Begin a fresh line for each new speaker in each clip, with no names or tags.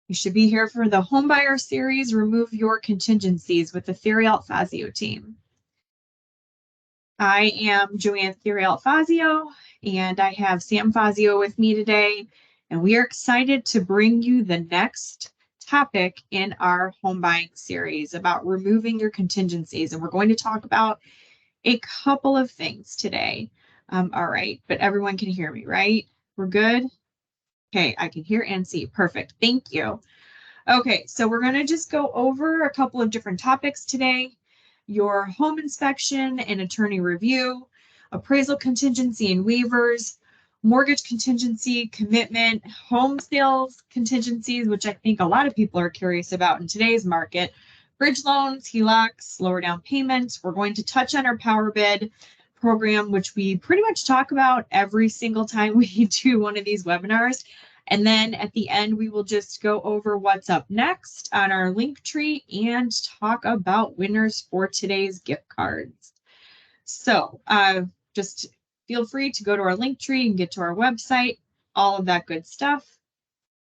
You should be here for the Homebuyer Series, Remove Your Contingencies with the Theriault-Fazio team. I am Joanne Theriault-Fazio, and I have Sam Fazio with me today, and we are excited to bring you the next topic in our home buying series about removing your contingencies. And we're going to talk about a couple of things today. All right, but everyone can hear me, right? We're good? Okay, I can hear and see. Perfect. Thank you. Okay, so we're going to just go over a couple of different topics today. Your home inspection and attorney review, appraisal contingency and waivers, mortgage contingency, commitment, home sales contingencies, which I think a lot of people are curious about in today's market, bridge loans, HELOCs, lower down payments. We're going to touch on our PowerBid program, which we pretty much talk about every single time we do one of these webinars. And then at the end, we will just go over what's up next on our link tree and talk about winners for today's gift cards. So just feel free to go to our link tree and get to our website, all of that good stuff.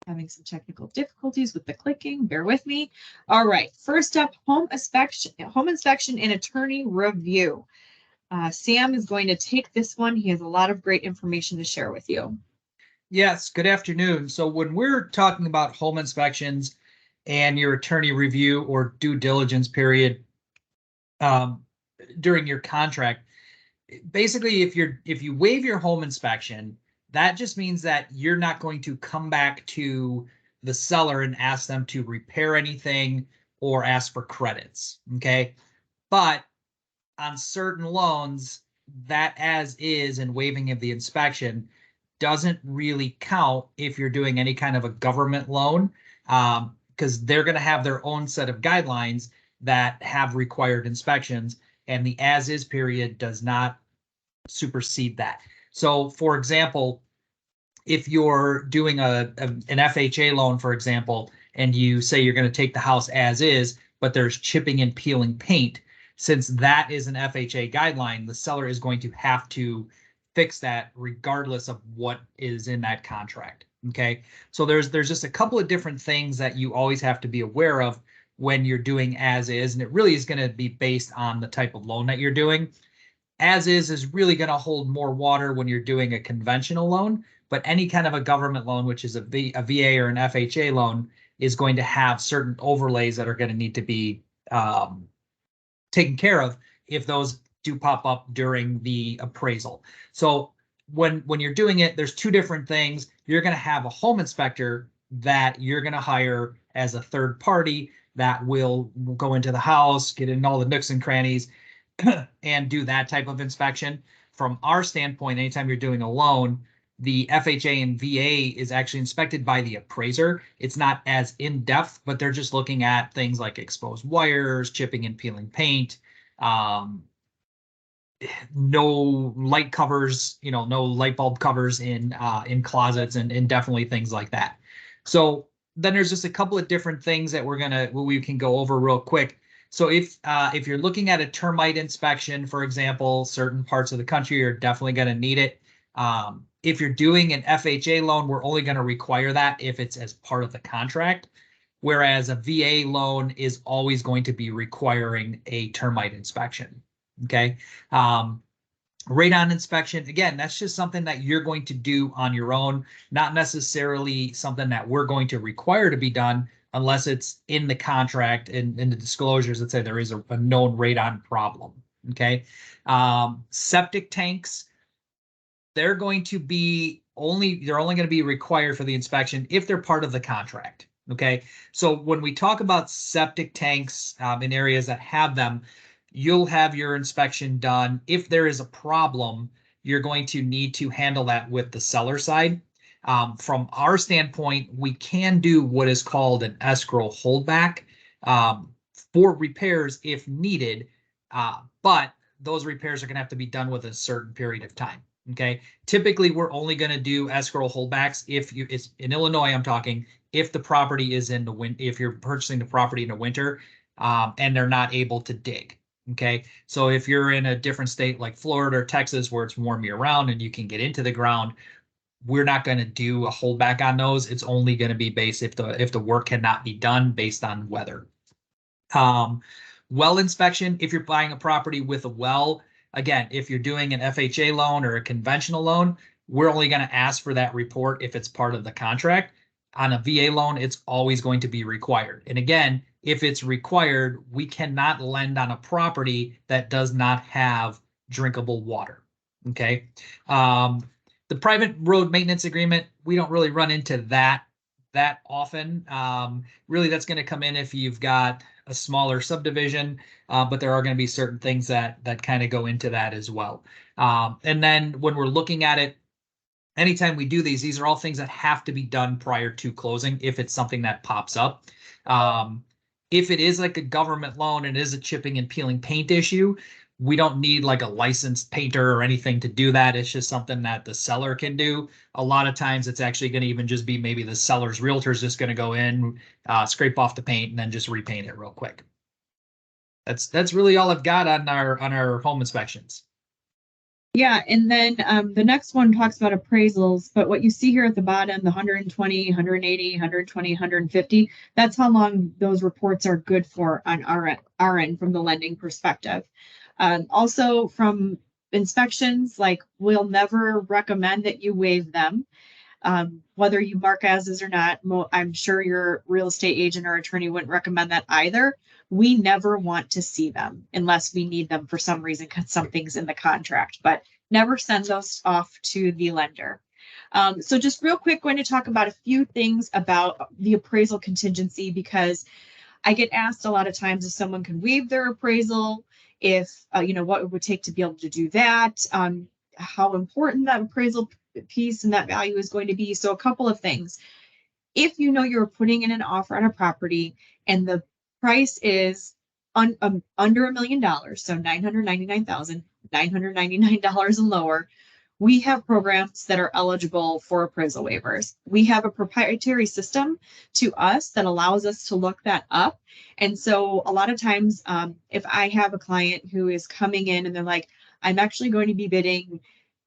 Having some technical difficulties with the clicking, bear with me. All right, first up, home inspection and attorney review. Sam is going to take this one. He has a lot of great information to share with you.
Yes, good afternoon. So when we're talking about home inspections and your attorney review or due diligence period during your contract, basically if you waive your home inspection, that just means that you're not going to come back to the seller and ask them to repair anything or ask for credits, okay? But on certain loans, that as is and waiving of the inspection doesn't really count if you're doing any kind of a government loan, because they're going to have their own set of guidelines that have required inspections, and the as-is period does not supersede that. So, for example, if you're doing an FHA loan, for example, and you say you're going to take the house as is, but there's chipping and peeling paint, since that is an FHA guideline, the seller is going to have to fix that regardless of what is in that contract. Okay, so there's just a couple of different things that you always have to be aware of when you're doing as is, and it really is going to be based on the type of loan that you're doing. As is really going to hold more water when you're doing a conventional loan, but any kind of a government loan, which is a VA or an FHA loan, is going to have certain overlays that are going to need to be taken care of if those do pop up during the appraisal. So when you're doing it, there's two different things. You're going to have a home inspector that you're going to hire as a third party that will go into the house, get in all the nooks and crannies, and do that type of inspection. From our standpoint, anytime you're doing a loan, the FHA and VA is actually inspected by the appraiser. It's not as in-depth, but they're just looking at things like exposed wires, chipping and peeling paint, no light covers, no light bulb covers in closets, and definitely things like that. So then there's just a couple of different things that we can go over real quick. So if you're looking at a termite inspection, for example, certain parts of the country are definitely going to need it. If you're doing an FHA loan, we're only going to require that if it's as part of the contract, whereas a VA loan is always going to be requiring a termite inspection. Okay. Radon inspection, again, that's just something that you're going to do on your own, not necessarily something that we're going to require to be done unless it's in the contract and in the disclosures that say there is a known radon problem. Okay. Septic tanks, they're only going to be required for the inspection if they're part of the contract. Okay. So when we talk about septic tanks in areas that have them, you'll have your inspection done. If there is a problem, you're going to need to handle that with the seller side. From our standpoint, we can do what is called an escrow holdback for repairs if needed, but those repairs are going to have to be done with a certain period of time. Okay. Typically, we're only going to do escrow holdbacks it's in Illinois. I'm talking if the property is in the winter, if you're purchasing the property in the winter and they're not able to dig. Okay, so if you're in a different state like Florida or Texas where it's warm year round and you can get into the ground, we're not going to do a holdback on those. It's only going to be based if the work cannot be done based on weather. Well inspection, if you're buying a property with a well, again, if you're doing an FHA loan or a conventional loan, we're only going to ask for that report if it's part of the contract. On a VA loan, it's always going to be required. And again, if it's required, we cannot lend on a property that does not have drinkable water. Okay. The private road maintenance agreement, we don't really run into that often. Really, that's going to come in if you've got a smaller subdivision, but there are going to be certain things that kind of go into that as well. And then when we're looking at it, anytime we do these are all things that have to be done prior to closing if it's something that pops up. If it is like a government loan and is a chipping and peeling paint issue, we don't need like a licensed painter or anything to do that. It's just something that the seller can do. A lot of times it's actually going to even just be maybe the seller's realtor is just going to go in, scrape off the paint and then just repaint it real quick. That's really all I've got on our home inspections.
Yeah, and then the next one talks about appraisals, but what you see here at the bottom, the 120, 180, 120, 150, that's how long those reports are good for on our end from the lending perspective. Also from inspections, like we'll never recommend that you waive them. Whether you mark as is or not, I'm sure your real estate agent or attorney wouldn't recommend that either. We never want to see them unless we need them for some reason because something's in the contract, but never send those off to the lender. So just real quick, going to talk about a few things about the appraisal contingency because I get asked a lot of times if someone can waive their appraisal, if, what it would take to be able to do that, how important that appraisal piece and that value is going to be. So a couple of things. If you know you're putting in an offer on a property and the price is under $1 million, so $999,999 and lower, we have programs that are eligible for appraisal waivers. We have a proprietary system to us that allows us to look that up. And so a lot of times, if I have a client who is coming in and they're like, I'm actually going to be bidding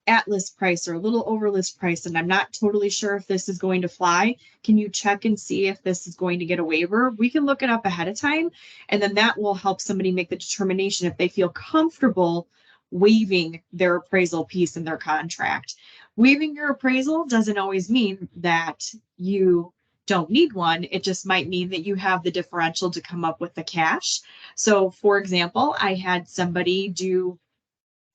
at list price or a little over list price, and I'm not totally sure if this is going to fly. Can you check and see if this is going to get a waiver? We can look it up ahead of time, and then that will help somebody make the determination if they feel comfortable waiving their appraisal piece in their contract. Waiving your appraisal doesn't always mean that you don't need one. It just might mean that you have the differential to come up with the cash. So for example, I had somebody do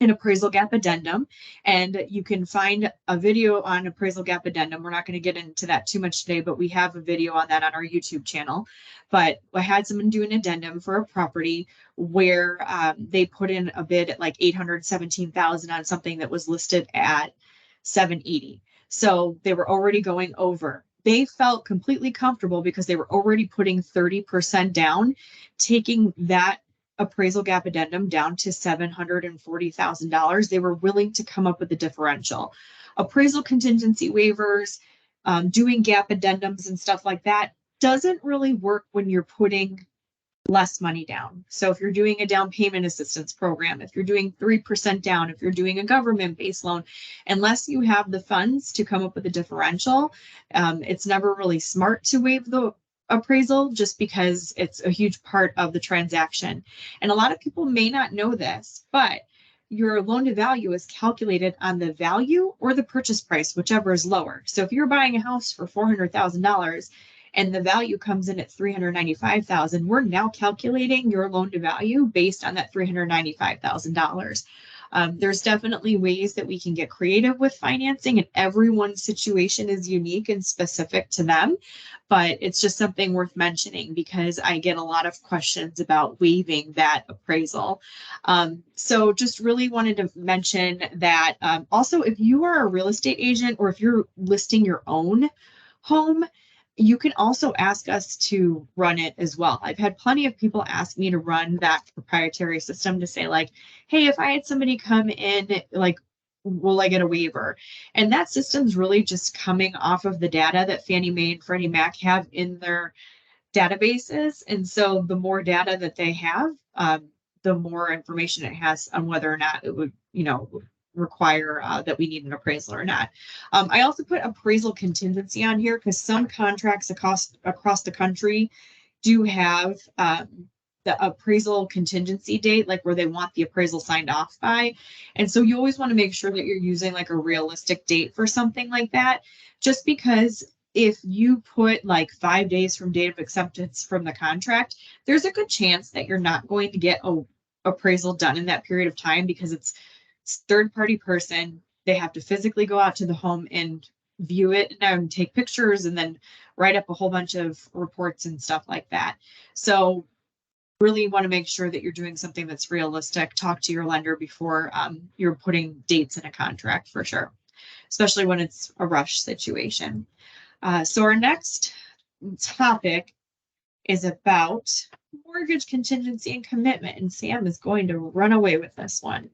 an appraisal gap addendum, and you can find a video on appraisal gap addendum. We're not going to get into that too much today, but we have a video on that on our YouTube channel. But I had someone do an addendum for a property where they put in a bid at like $817,000 on something that was listed at $780,000. So they were already going over. They felt completely comfortable because they were already putting 30% down, taking that appraisal gap addendum down to $740,000. They were willing to come up with a differential. Appraisal contingency waivers, doing gap addendums and stuff like that doesn't really work when you're putting less money down. So if you're doing a down payment assistance program, if you're doing 3% down, if you're doing a government-based loan, unless you have the funds to come up with a differential, it's never really smart to waive the appraisal just because it's a huge part of the transaction. And a lot of people may not know this, but your loan to value is calculated on the value or the purchase price, whichever is lower. So if you're buying a house for $400,000 and the value comes in at $395,000, we're now calculating your loan to value based on that $395,000. There's definitely ways that we can get creative with financing, and everyone's situation is unique and specific to them. But it's just something worth mentioning because I get a lot of questions about waiving that appraisal. So just really wanted to mention that also, if you are a real estate agent or if you're listing your own home, you can also ask us to run it as well. I've had plenty of people ask me to run that proprietary system to say like, hey, if I had somebody come in, like, will I get a waiver? And that system's really just coming off of the data that Fannie Mae and Freddie Mac have in their databases. And so the more data that they have, the more information it has on whether or not it would, require that we need an appraisal or not. I also put appraisal contingency on here because some contracts across the country do have the appraisal contingency date, like where they want the appraisal signed off by. And so you always want to make sure that you're using like a realistic date for something like that, just because if you put like 5 days from date of acceptance from the contract, there's a good chance that you're not going to get a appraisal done in that period of time because it's third-party person. They have to physically go out to the home and view it and take pictures and then write up a whole bunch of reports and stuff like that. So really want to make sure that you're doing something that's realistic. Talk to your lender before you're putting dates in a contract for sure, especially when it's a rush situation. So our next topic is about mortgage contingency and commitment, and Sam is going to run away with this one.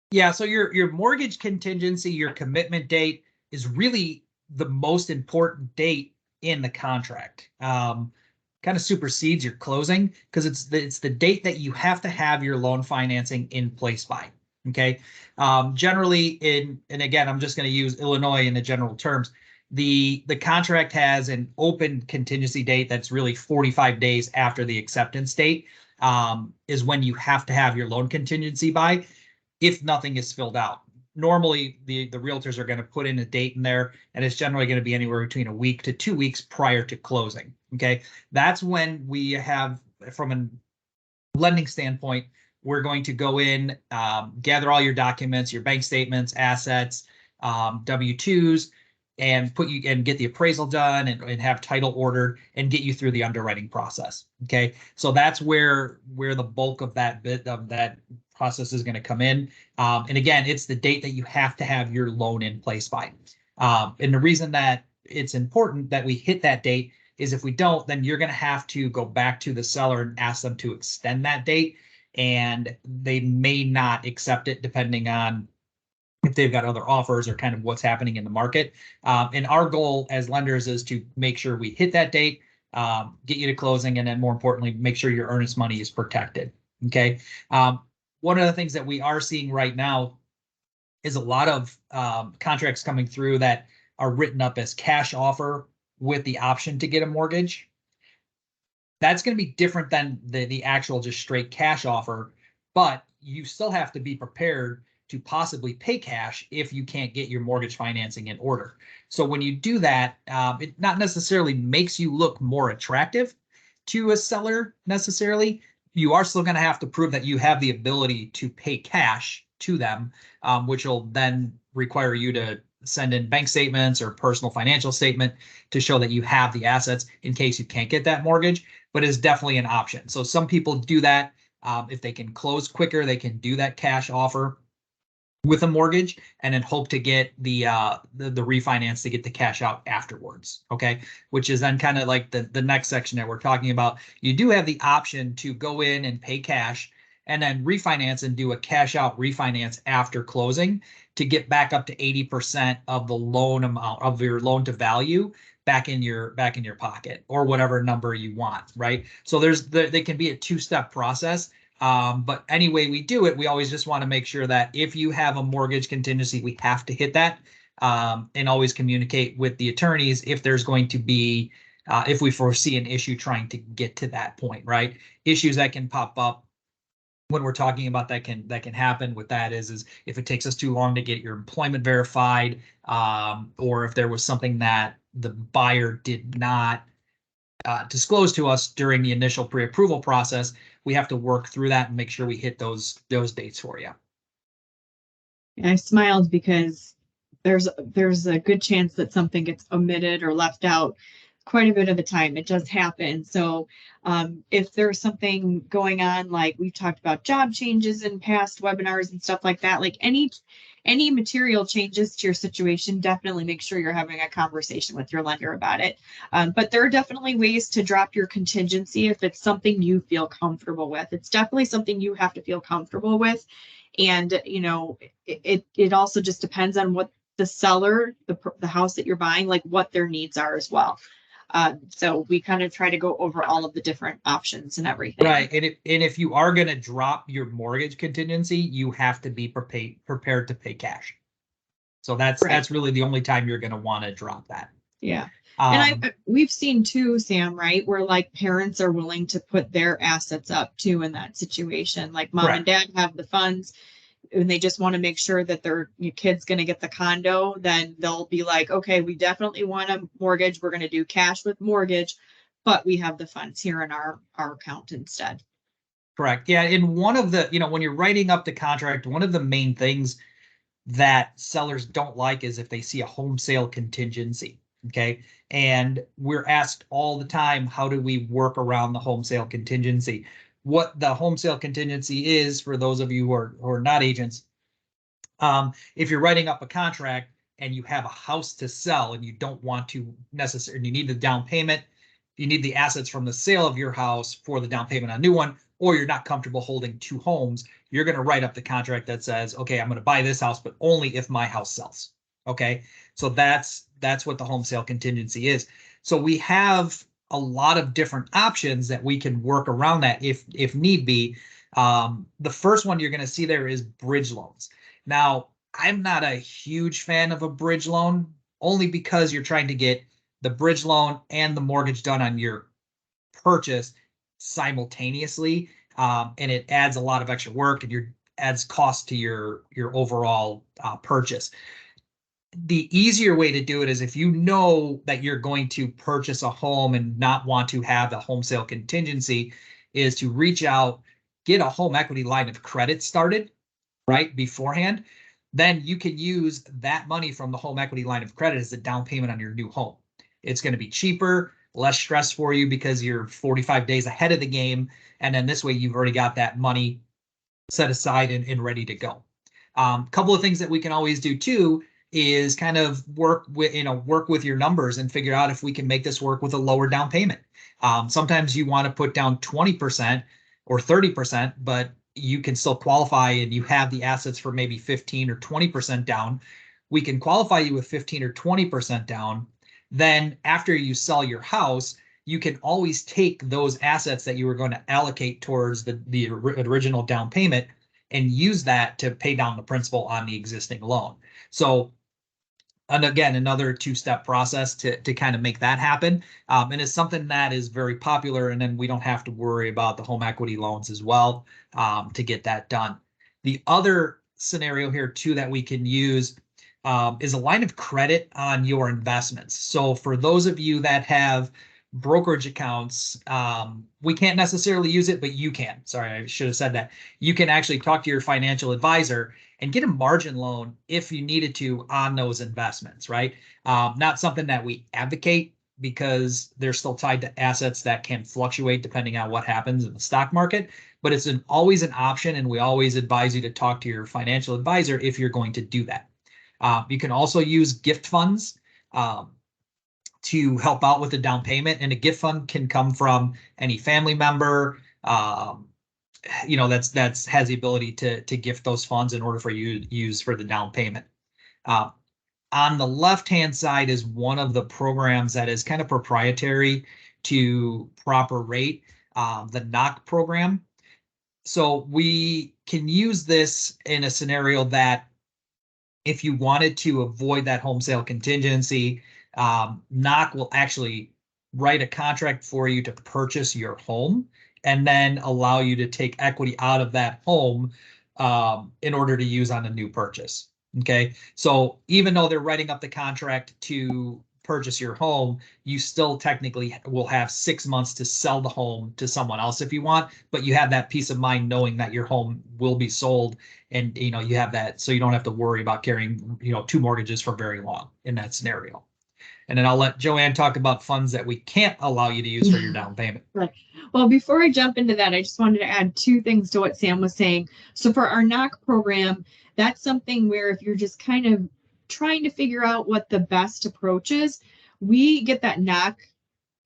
Yeah, so your mortgage contingency, your commitment date is really the most important date in the contract. Kind of supersedes your closing because it's the date that you have to have your loan financing in place by. Okay. Generally and again, I'm just going to use Illinois in the general terms. The contract has an open contingency date that's really 45 days after the acceptance date, is when you have to have your loan contingency by, if nothing is filled out. Normally, the realtors are going to put in a date in there, and it's generally going to be anywhere between a week to 2 weeks prior to closing. Okay, that's when we have, from a lending standpoint, we're going to go in, gather all your documents, your bank statements, assets, W-2s, and get the appraisal done and have title ordered and get you through the underwriting process. Okay, so that's where the bulk of that process is going to come in. And again, it's the date that you have to have your loan in place by. And the reason that it's important that we hit that date is if we don't, then you're going to have to go back to the seller and ask them to extend that date. And they may not accept it depending on if they've got other offers or kind of what's happening in the market. And our goal as lenders is to make sure we hit that date, get you to closing, and then more importantly, make sure your earnest money is protected. Okay. One of the things that we are seeing right now is a lot of contracts coming through that are written up as cash offer with the option to get a mortgage. That's going to be different than the actual just straight cash offer, but you still have to be prepared to possibly pay cash if you can't get your mortgage financing in order. So when you do that, it not necessarily makes you look more attractive to a seller necessarily. You are still going to have to prove that you have the ability to pay cash to them, which will then require you to send in bank statements or personal financial statement to show that you have the assets in case you can't get that mortgage, but it's definitely an option. So some people do that. If they can close quicker, they can do that cash offer with a mortgage and then hope to get the refinance to get the cash out afterwards. Okay, which is then kind of like the next section that we're talking about. You do have the option to go in and pay cash and then refinance and do a cash out refinance after closing to get back up to 80% of the loan amount of your loan to value back in your pocket, or whatever number you want, right? So they can be a two-step process. But anyway we do it, we always just want to make sure that if you have a mortgage contingency, we have to hit that, and always communicate with the attorneys if there's going to be, if we foresee an issue trying to get to that point, right? Issues that can pop up when we're talking about that can happen with that is if it takes us too long to get your employment verified, or if there was something that the buyer did not disclose to us during the initial pre-approval process, we have to work through that and make sure we hit those dates for you.
And I smiled because there's a good chance that something gets omitted or left out quite a bit of the time. It does happen. So if there's something going on, like we've talked about job changes in past webinars and stuff like that, like any material changes to your situation, definitely make sure you're having a conversation with your lender about it. But there are definitely ways to drop your contingency if it's something you feel comfortable with. It's definitely something you have to feel comfortable with. And, you know, it also just depends on what the seller, the house that you're buying, like what their needs are as well. So we kind of try to go over all of the different options and everything.
Right. And if you are going to drop your mortgage contingency, you have to be prepared to pay cash. So that's really the only time you're going to want to drop that.
Yeah. And we've seen too, Sam, right, where like parents are willing to put their assets up too in that situation. Like mom and dad have the funds and they just want to make sure that your kid's going to get the condo, then they'll be like, okay, we definitely want a mortgage. We're going to do cash with mortgage, but we have the funds here in our account instead.
Correct. Yeah. And one of the, when you're writing up the contract, one of the main things that sellers don't like is if they see a home sale contingency. Okay. And we're asked all the time, how do we work around the home sale contingency? What the home sale contingency is, for those of you who are not agents, if you're writing up a contract and you have a house to sell and you don't want to necessarily, you need the down payment, you need the assets from the sale of your house for the down payment on a new one, or you're not comfortable holding two homes, you're going to write up the contract that says, okay, I'm going to buy this house, but only if my house sells. Okay. So that's what the home sale contingency is. So we have a lot of different options that we can work around that if need be. The first one you're going to see there is bridge loans. Now, I'm not a huge fan of a bridge loan, only because you're trying to get the bridge loan and the mortgage done on your purchase simultaneously, and it adds a lot of extra work and adds cost to your overall purchase. The easier way to do it is if you know that you're going to purchase a home and not want to have the home sale contingency, is to reach out, get a home equity line of credit started right beforehand. Then you can use that money from the home equity line of credit as a down payment on your new home. It's going to be cheaper, less stress for you because you're 45 days ahead of the game. And then this way you've already got that money set aside and ready to go. Couple of things that we can always do too is kind of work with your numbers and figure out if we can make this work with a lower down payment. Sometimes you want to put down 20% or 30%, but you can still qualify and you have the assets for maybe 15 or 20% down. We can qualify you with 15 or 20% down. Then after you sell your house, you can always take those assets that you were going to allocate towards the original down payment and use that to pay down the principal on the existing loan. So, and again, another two-step process to kind of make that happen. And it's something that is very popular. And then we don't have to worry about the home equity loans as well to get that done. The other scenario here too that we can use is a line of credit on your investments. So for those of you that have brokerage accounts, we can't necessarily use it, but you can. Sorry, I should have said that. You can actually talk to your financial advisor and get a margin loan if you needed to on those investments, right? Not something that we advocate because they're still tied to assets that can fluctuate depending on what happens in the stock market, but it's always an option, and we always advise you to talk to your financial advisor if you're going to do that. You can also use gift funds to help out with the down payment, and a gift fund can come from any family member, that's has the ability to gift those funds in order for you to use for the down payment. On the left-hand side is one of the programs that is kind of proprietary to Proper Rate, the knock program. So we can use this in a scenario that if you wanted to avoid that home sale contingency, knock will actually write a contract for you to purchase your home and then allow you to take equity out of that home in order to use on a new purchase. Okay, so even though they're writing up the contract to purchase your home, you still technically will have 6 months to sell the home to someone else if you want, but you have that peace of mind knowing that your home will be sold, and you have that, so you don't have to worry about carrying two mortgages for very long in that scenario. And then I'll let Joanne talk about funds that we can't allow you to use for your down payment.
Right. Well, before I jump into that, I just wanted to add two things to what Sam was saying. So for our knock program, that's something where if you're just kind of trying to figure out what the best approach is, we get that knock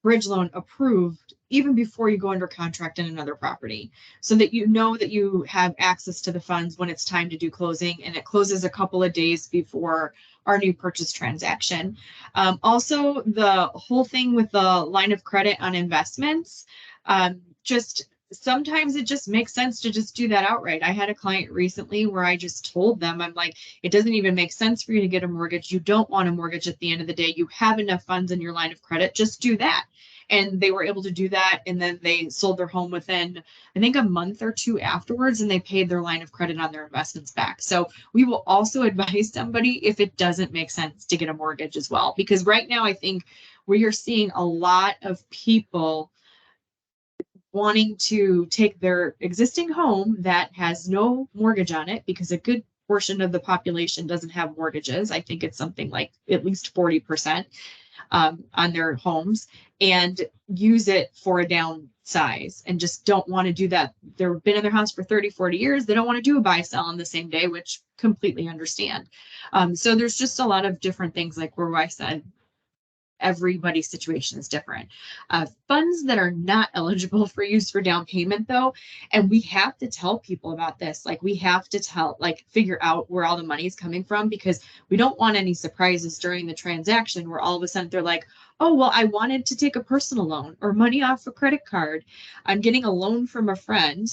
bridge loan approved even before you go under contract in another property, so that you know that you have access to the funds when it's time to do closing, and it closes a couple of days before our new purchase transaction. Also, the whole thing with the line of credit on investments, just sometimes it just makes sense to just do that outright. I had a client recently where I just told them, I'm like, it doesn't even make sense for you to get a mortgage. You don't want a mortgage at the end of the day. You have enough funds in your line of credit. Just do that. And they were able to do that. And then they sold their home within, I think, a month or two afterwards, and they paid their line of credit on their investments back. So we will also advise somebody if it doesn't make sense to get a mortgage as well. Because right now, I think we are seeing a lot of people wanting to take their existing home that has no mortgage on it, because a good portion of the population doesn't have mortgages. I think it's something like at least 40% on their homes, and use it for a downsize, and just don't want to do that. They've been in their house for 30, 40 years. They don't want to do a buy sell on the same day, which completely understand. So there's just a lot of different things, like where I said, everybody's situation is different. Funds that are not eligible for use for down payment, though, and we have to tell people about this. Like, we have to figure out where all the money is coming from, because we don't want any surprises during the transaction where all of a sudden they're like, oh, well, I wanted to take a personal loan or money off a credit card. I'm getting a loan from a friend.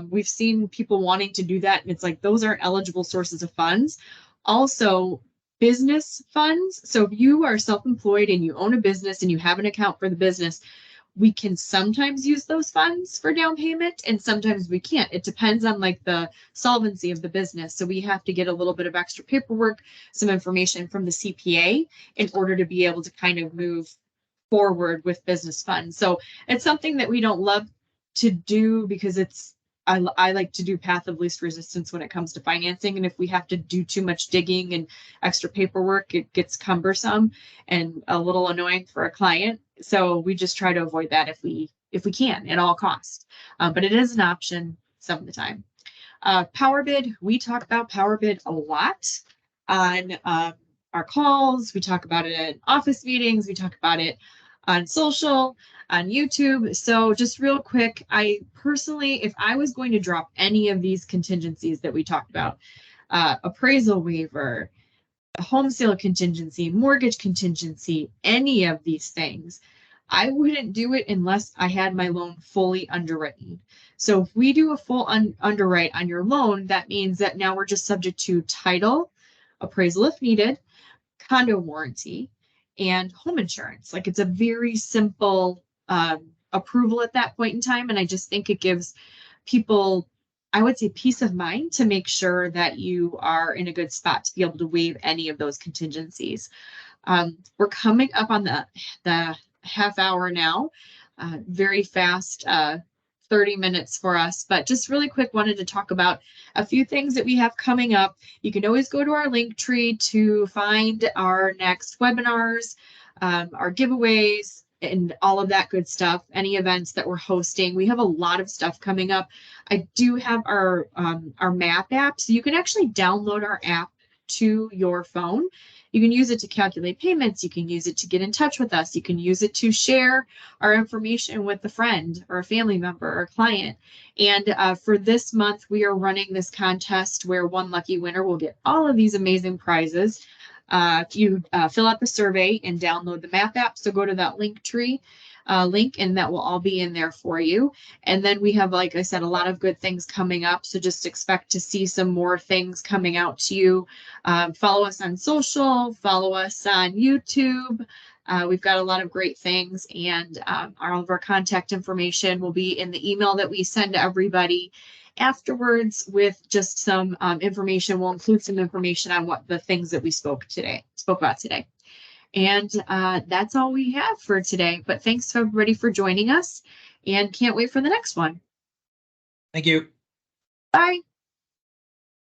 We've seen people wanting to do that, and it's like, those aren't eligible sources of funds. Also, business funds. So if you are self-employed and you own a business and you have an account for the business, we can sometimes use those funds for down payment, and sometimes we can't. It depends on like the solvency of the business. So we have to get a little bit of extra paperwork, some information from the CPA in order to be able to kind of move forward with business funds. So it's something that we don't love to do, because I like to do path of least resistance when it comes to financing. And if we have to do too much digging and extra paperwork, it gets cumbersome and a little annoying for a client. So we just try to avoid that if we can at all costs. But it is an option some of the time. PowerBid, we talk about PowerBid a lot on our calls. We talk about it in office meetings. We talk about it on social, on YouTube. So just real quick, I personally, if I was going to drop any of these contingencies that we talked about, appraisal waiver, home sale contingency, mortgage contingency, any of these things, I wouldn't do it unless I had my loan fully underwritten. So if we do a full underwrite on your loan, that means that now we're just subject to title, appraisal if needed, condo warranty, and home insurance. Like, it's a very simple approval at that point in time. And I just think it gives people, I would say, peace of mind to make sure that you are in a good spot to be able to waive any of those contingencies. We're coming up on the half hour now, very fast, 30 minutes for us, but just really quick, wanted to talk about a few things that we have coming up. You can always go to our link tree to find our next webinars, our giveaways, and all of that good stuff, any events that we're hosting. We have a lot of stuff coming up. I do have our map app, so you can actually download our app to your phone. You can use it to calculate payments. You can use it to get in touch with us. You can use it to share our information with a friend or a family member or a client. And for this month, we are running this contest where one lucky winner will get all of these amazing prizes. If you fill out the survey and download the map app, so go to that link tree link, and that will all be in there for you. And then we have, like I said, a lot of good things coming up. So just expect to see some more things coming out to you. Follow us on social, follow us on YouTube. We've got a lot of great things, and all of our contact information will be in the email that we send to everybody afterwards, with just some information. We'll include some information on what the things that we spoke about today. And that's all we have for today. But thanks to everybody for joining us, and can't wait for the next one.
Thank you.
Bye.